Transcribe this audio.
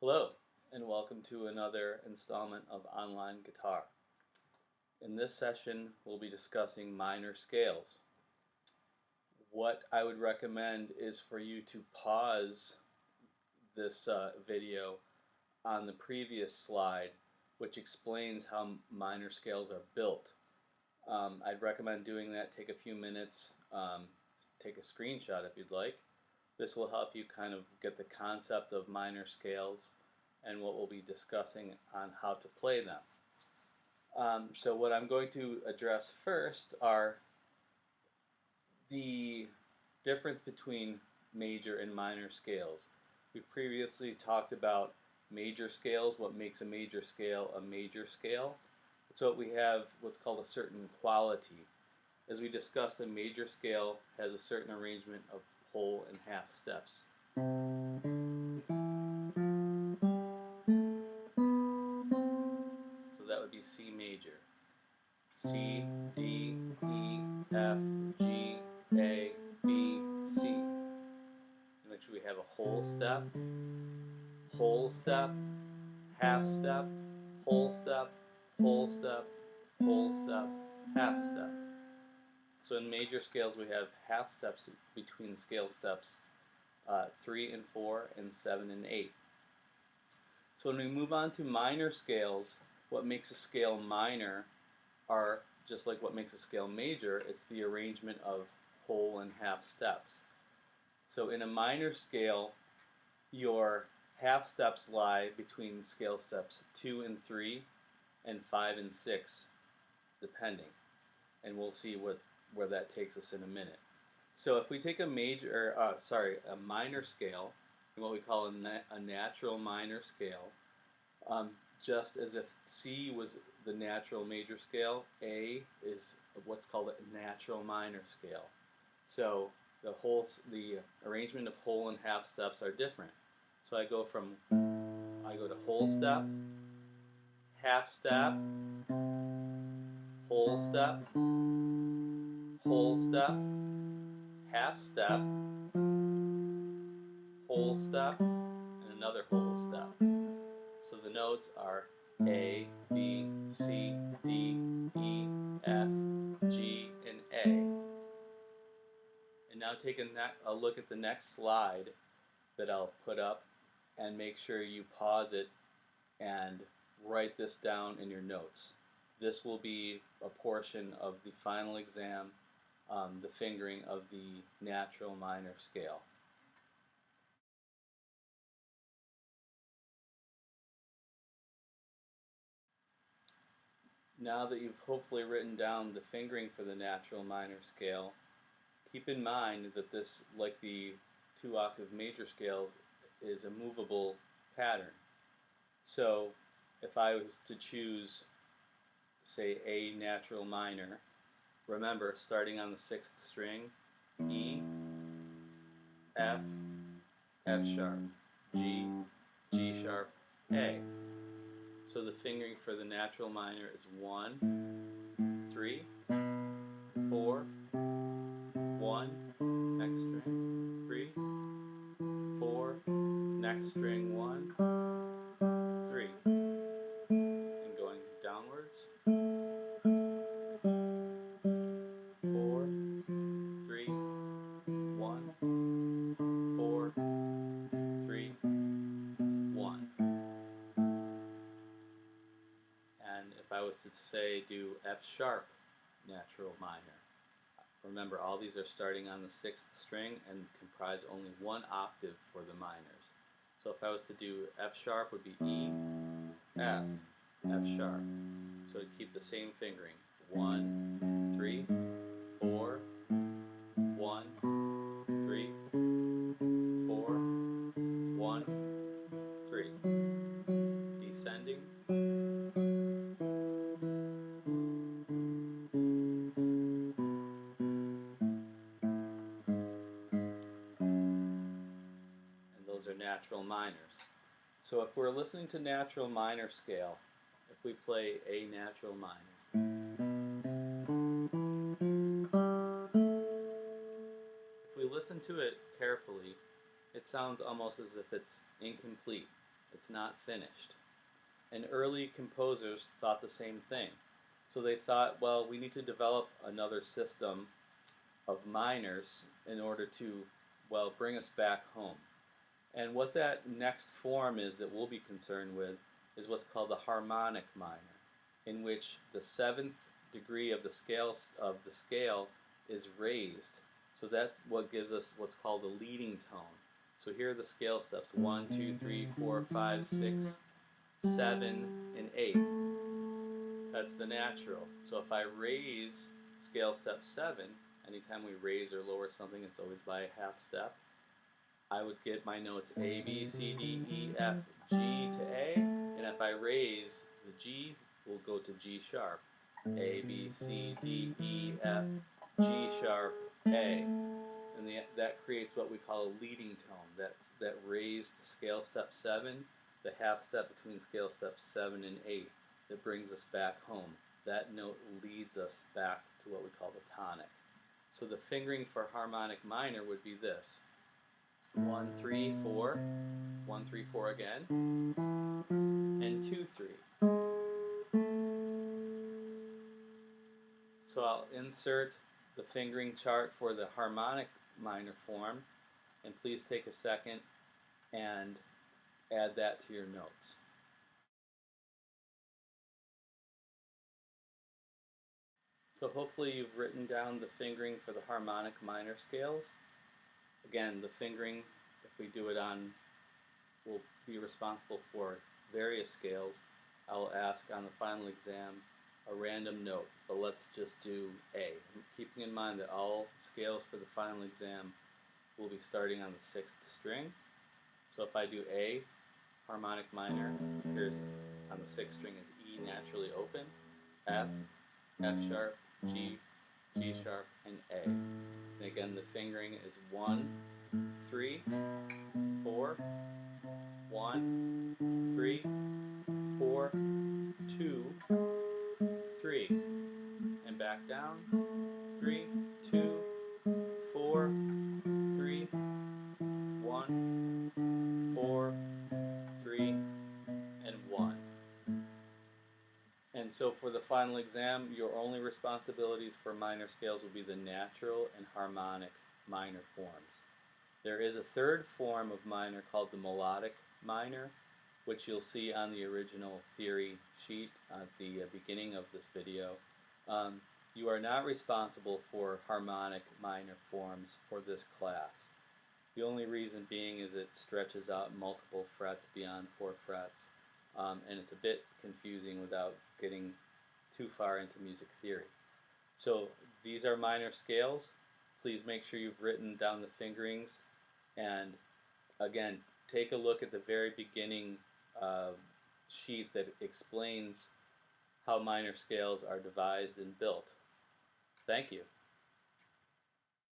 Hello, and welcome to another installment of Online Guitar. In this session, we'll be discussing minor scales. What I would recommend is for you to pause this video on the previous slide, which explains how minor scales are built. I'd recommend doing that. Take a few minutes, take a screenshot if you'd like. This will help you kind of get the concept of minor scales and what we'll be discussing on how to play them. So what I'm going to address first are the difference between major and minor scales. We've previously talked about major scales, what makes a major scale a major scale. So we have what's called a certain quality. As we discussed, a major scale has a certain arrangement of whole and half steps. So that would be C major. C, D, E, F, G, A, B, C. In which we have a whole step, half step, whole step, whole step, whole step, half step. So in major scales we have half steps between scale steps 3 and 4 and 7 and 8. So when we move on to minor scales, what makes a scale minor are just like what makes a scale major, it's the arrangement of whole and half steps. So in a minor scale, your half steps lie between scale steps 2 and 3 and 5 and 6, depending. And we'll see where that takes us in a minute. So if we take a minor scale, what we call a natural minor scale, just as if C was the natural major scale, A is what's called a natural minor scale. So the arrangement of whole and half steps are different. So I go to whole step, half step, whole step, whole step, half step, whole step, and another whole step. So the notes are A, B, C, D, E, F, G, and A. And now take a look at the next slide that I'll put up, and make sure you pause it and write this down in your notes. This will be a portion of the final exam, the fingering of the natural minor scale. Now that you've hopefully written down the fingering for the natural minor scale, keep in mind that this, like the 2-octave major scale, is a movable pattern. So if I was to choose, say, A natural minor, remember, starting on the 6th string, E, F, F sharp, G, G sharp, A. So the fingering for the natural minor is 1, 3, 4, 1, next string, 3, 4, next string, 1, 3. And going downwards, 4, 3, 1, 4, 3, 1. And if I was to say do F sharp natural minor, remember all these are starting on the 6th string and comprise only 1 octave for the minors. So if I was to do F sharp would be E, F, F sharp. So I'd keep the same fingering. 1, 3, 4, 1, 3, 4, 1, 3. Descending. Those are natural minors. So if we're listening to natural minor scale, if we play A natural minor, if we listen to it carefully, it sounds almost as if it's incomplete. It's not finished. And early composers thought the same thing. So they thought, well, we need to develop another system of minors in order to, well, bring us back home. And what that next form is that we'll be concerned with is what's called the harmonic minor, in which the seventh degree of the scale is raised. So that's what gives us what's called a leading tone. So here are the scale steps: 1, 2, 3, 4, 5, 6, 7, and 8. That's the natural. So if I raise scale step 7, anytime we raise or lower something, it's always by a half step. I would get my notes A, B, C, D, E, F, G to A, and if I raise the G, we'll go to G sharp. A, B, C, D, E, F, G sharp, A. And that creates what we call a leading tone, that raised scale step 7, the half step between scale steps 7 and 8, that brings us back home. That note leads us back to what we call the tonic. So the fingering for harmonic minor would be this: 1, 3, 4, 1, 3, 4 again, and 2, 3. So I'll insert the fingering chart for the harmonic minor form, and please take a second and add that to your notes. So hopefully you've written down the fingering for the harmonic minor scales. Again, the fingering, if we do it on, will be responsible for various scales. I will ask on the final exam a random note, but let's just do A. Keeping in mind that all scales for the final exam will be starting on the 6th string. So if I do A, harmonic minor, here's on the 6th string is E naturally open, F, F sharp, G, G sharp, and A. And again, the fingering is 1, 3, 4, 1, 3, 4, 2, 3, and back down, 3, 2, 4, 3, 1, 4, 3, and 1. And so for the final exam, your only responsibilities for minor scales will be the natural and harmonic minor forms. There is a third form of minor called the melodic minor, which you'll see on the original theory sheet at the beginning of this video. You are not responsible for harmonic minor forms for this class. The only reason being is it stretches out multiple frets beyond 4 frets, and it's a bit confusing without getting too far into music theory. So these are minor scales. Please make sure you've written down the fingerings, and again, take a look at the very beginning sheet that explains how minor scales are devised and built. Thank you.